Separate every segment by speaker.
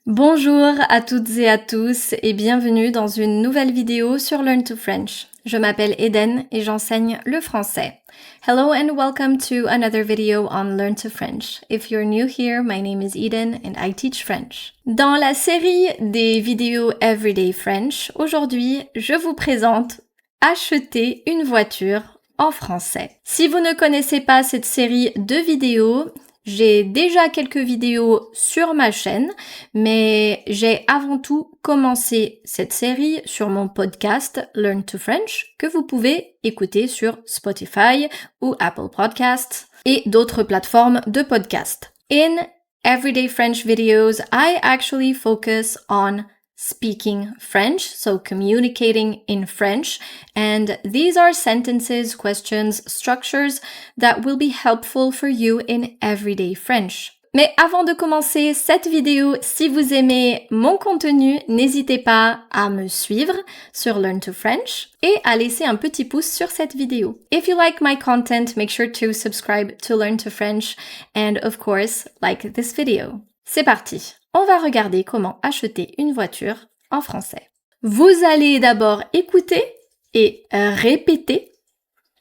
Speaker 1: Bonjour à toutes et à tous et bienvenue dans une nouvelle vidéo sur Learn to French. Je m'appelle Eden et j'enseigne le français. Hello and welcome to another video on Learn to French. If you're new here, my name is Eden and I teach French. Dans la série des vidéos Everyday French, aujourd'hui, je vous présente Acheter une voiture en français. Si vous ne connaissez pas cette série de vidéos, j'ai déjà quelques vidéos sur ma chaîne, mais j'ai avant tout commencé cette série sur mon podcast Learn to French, que vous pouvez écouter sur Spotify ou Apple Podcasts et d'autres plateformes de podcast. In Everyday French videos, I actually focus on speaking French, so communicating in French, and these are sentences, questions, structures that will be helpful for you in everyday French. Mais avant de commencer cette vidéo, si vous aimez mon contenu, n'hésitez pas à me suivre sur Learn to French et à laisser un petit pouce sur cette vidéo. If you like my content, make sure to subscribe to Learn to French and of course, like this video. C'est parti! On va regarder comment acheter une voiture en français. Vous allez d'abord écouter et répéter.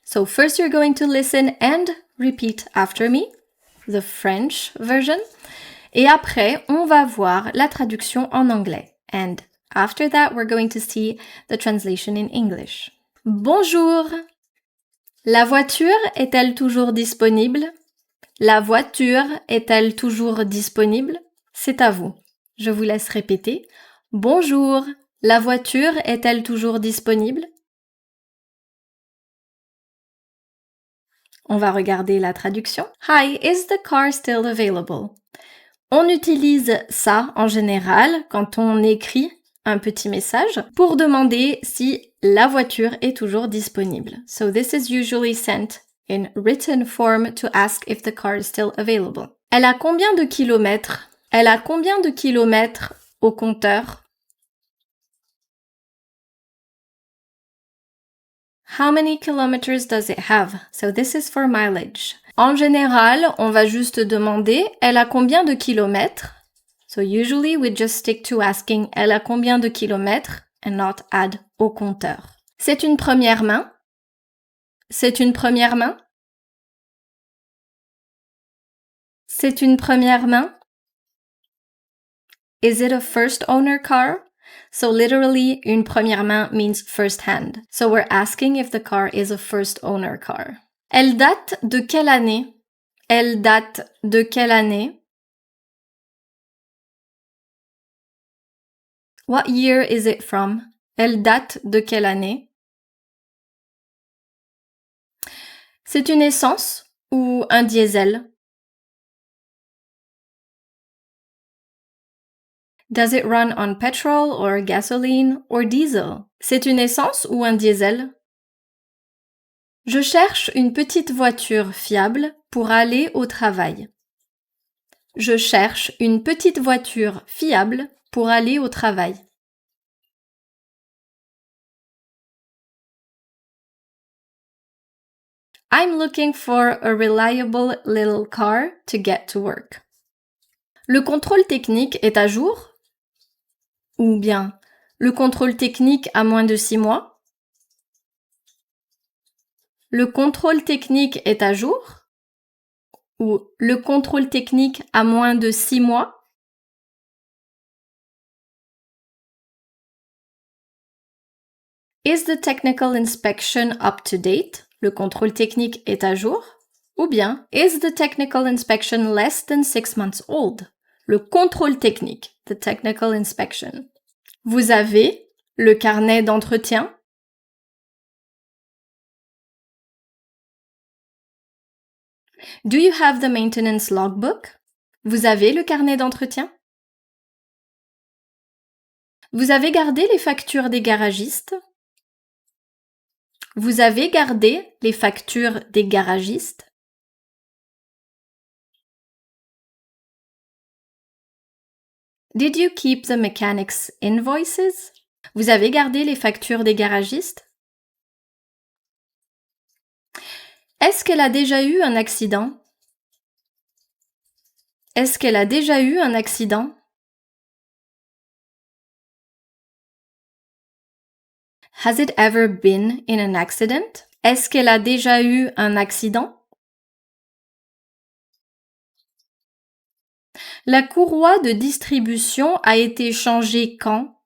Speaker 1: So first you're going to listen and repeat after me, the French version. Et après, on va voir la traduction en anglais. And after that, we're going to see the translation in English. Bonjour! La voiture est-elle toujours disponible? La voiture est-elle toujours disponible? C'est à vous. Je vous laisse répéter. Bonjour, la voiture est-elle toujours disponible? On va regarder la traduction. Hi, is the car still available? On utilise ça en général quand on écrit un petit message pour demander si la voiture est toujours disponible. So this is usually sent in written form to ask if the car is still available. Elle a combien de kilomètres? Elle a combien de kilomètres au compteur? How many kilometers does it have? So this is for mileage. En général, on va juste demander elle a combien de kilomètres? So usually we just stick to asking elle a combien de kilomètres and not add au compteur. C'est une première main? C'est une première main? C'est une première main? Is it a first owner car? So literally, une première main means first hand. So we're asking if the car is a first owner car. Elle date de quelle année? Elle date de quelle année? What year is it from? Elle date de quelle année? C'est une essence ou un diesel? Does it run on petrol or gasoline or diesel? C'est une essence ou un diesel? Je cherche une petite voiture fiable pour aller au travail. Je cherche une petite voiture fiable pour aller au travail. I'm looking for a reliable little car to get to work. Le contrôle technique est à jour? Ou bien, le contrôle technique a moins de 6 mois? Le contrôle technique est à jour? Ou le contrôle technique a moins de 6 mois? Is the technical inspection up to date? Le contrôle technique est à jour? Ou bien, is the technical inspection less than 6 months old? Le contrôle technique, the technical inspection. Vous avez le carnet d'entretien? Do you have the maintenance logbook? Vous avez le carnet d'entretien? Vous avez gardé les factures des garagistes? Vous avez gardé les factures des garagistes? Did you keep the mechanics invoices? Vous avez gardé les factures des garagistes? Est-ce qu'elle a déjà eu un accident? Est-ce qu'elle a déjà eu un accident? Has it ever been in an accident? Est-ce qu'elle a déjà eu un accident? La courroie de distribution a été changée quand?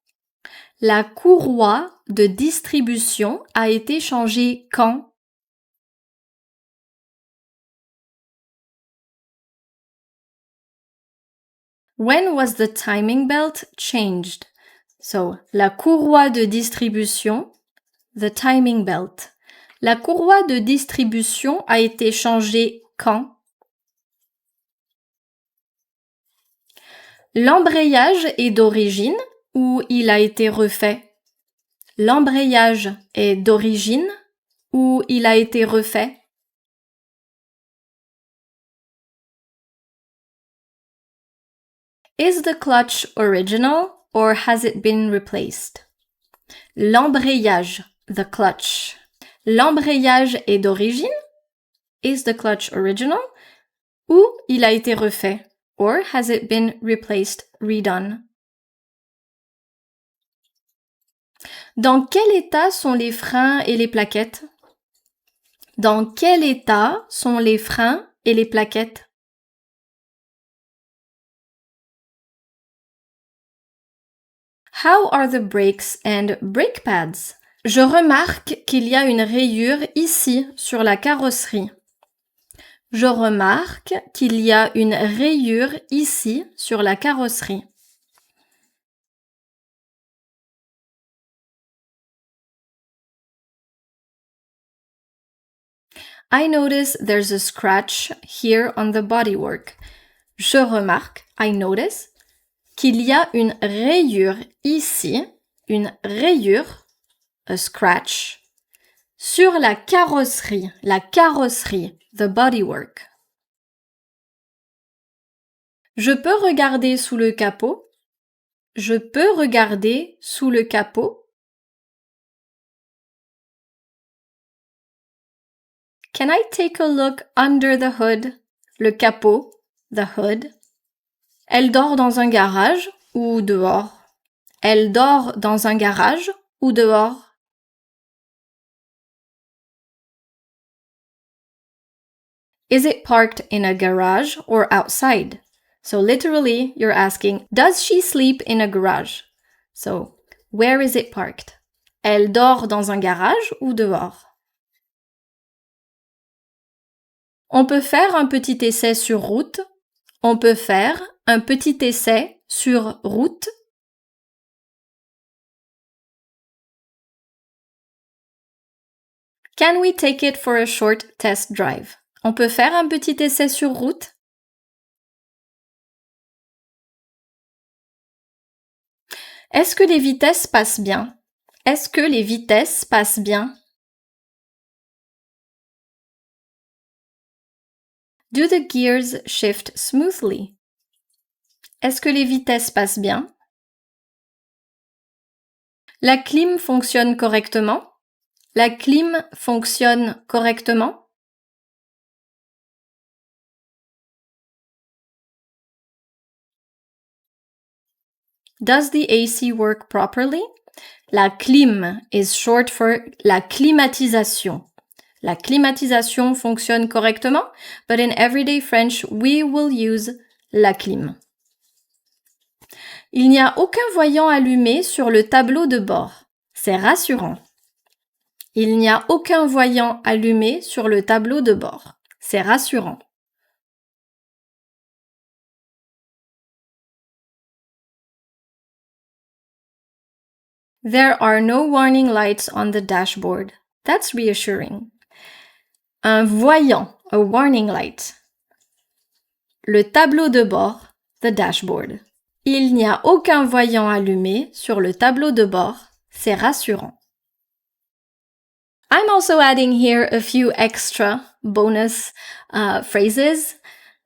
Speaker 1: La courroie de distribution a été changée quand? When was the timing belt changed? So, la courroie de distribution, the timing belt. La courroie de distribution a été changée quand? L'embrayage est d'origine ou il a été refait? L'embrayage est d'origine ou il a été refait? Is the clutch original or has it been replaced? L'embrayage, the clutch. L'embrayage est d'origine? Is the clutch original? Ou il a été refait? Or has it been replaced, redone? Dans quel état sont les freins et les plaquettes? Dans quel état sont les freins et les plaquettes? How are the brakes and brake pads? Je remarque qu'il y a une rayure ici sur la carrosserie. Je remarque qu'il y a une rayure ici sur la carrosserie. I notice there's a scratch here on the bodywork. Je remarque, I notice, qu'il y a une rayure ici, une rayure, a scratch, sur la carrosserie, the bodywork. Je peux regarder sous le capot? Je peux regarder sous le capot? Can I take a look under the hood? Le capot, the hood. Elle dort dans un garage ou dehors? Elle dort dans un garage ou dehors? Is it parked in a garage or outside? So literally, you're asking, does she sleep in a garage? So, where is it parked? Elle dort dans un garage ou dehors? On peut faire un petit essai sur route. On peut faire un petit essai sur route. Can we take it for a short test drive? On peut faire un petit essai sur route? Est-ce que les vitesses passent bien? Est-ce que les vitesses passent bien? Do the gears shift smoothly? Est-ce que les vitesses passent bien? La clim fonctionne correctement? La clim fonctionne correctement? Does the AC work properly? La clim is short for la climatisation. La climatisation fonctionne correctement, but in everyday French, we will use la clim. Il n'y a aucun voyant allumé sur le tableau de bord. C'est rassurant. Il n'y a aucun voyant allumé sur le tableau de bord. C'est rassurant. There are no warning lights on the dashboard. That's reassuring. Un voyant, a warning light. Le tableau de bord, the dashboard. Il n'y a aucun voyant allumé sur le tableau de bord. C'est rassurant. I'm also adding here a few extra bonus phrases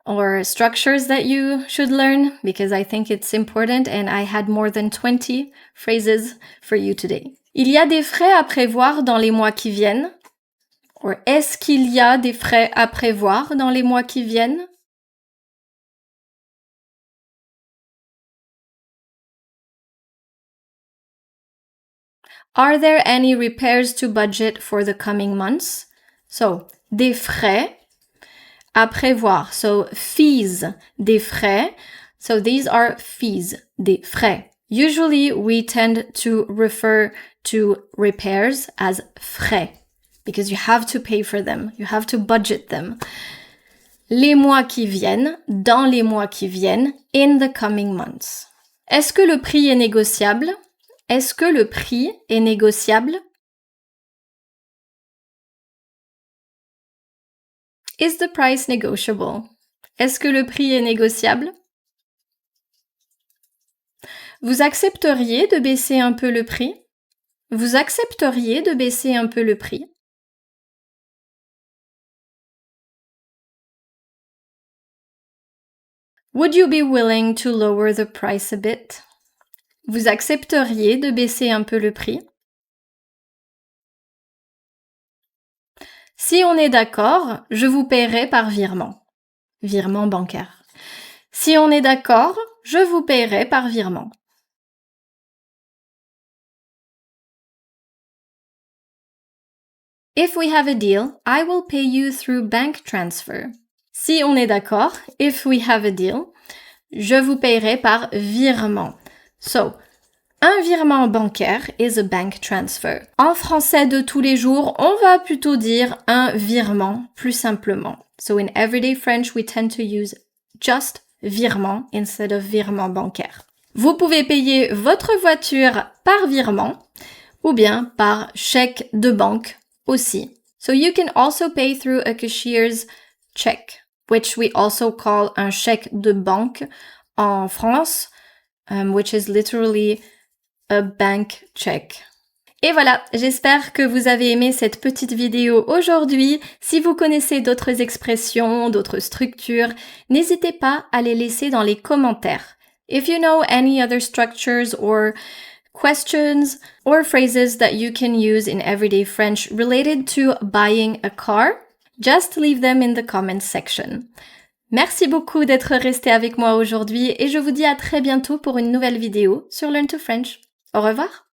Speaker 1: or structures that you should learn because I think it's important and I had more than 20 phrases for you today. Il y a des frais à prévoir dans les mois qui viennent? Or est-ce qu'il y a des frais à prévoir dans les mois qui viennent? Are there any repairs to budget for the coming months? So, des frais à prévoir. So, fees, des frais. So, these are fees, des frais. Usually, we tend to refer to repairs as frais because you have to pay for them. You have to budget them. Les mois qui viennent, dans les mois qui viennent, in the coming months. Est-ce que le prix est négociable? Est-ce que le prix est négociable? Is the price negotiable? Est-ce que le prix est négociable? Vous accepteriez de baisser un peu le prix? Vous accepteriez de baisser un peu le prix? Would you be willing to lower the price a bit? Vous accepteriez de baisser un peu le prix? Si on est d'accord, je vous paierai par virement. Virement bancaire. Si on est d'accord, je vous paierai par virement. If we have a deal, I will pay you through bank transfer. Si on est d'accord, if we have a deal, je vous paierai par virement. So, un virement bancaire is a bank transfer. En français de tous les jours, on va plutôt dire un virement, plus simplement. So in everyday French, we tend to use just virement instead of virement bancaire. Vous pouvez payer votre voiture par virement ou bien par chèque de banque aussi. So you can also pay through a cashier's check, which we also call un chèque de banque en France, which is literally a bank check. Et voilà, j'espère que vous avez aimé cette petite vidéo aujourd'hui. Si vous connaissez d'autres expressions, d'autres structures, n'hésitez pas à les laisser dans les commentaires. If you know any other structures or questions or phrases that you can use in everyday French related to buying a car, just leave them in the comments section. Merci beaucoup d'être resté avec moi aujourd'hui et je vous dis à très bientôt pour une nouvelle vidéo sur Learn to French. Au revoir!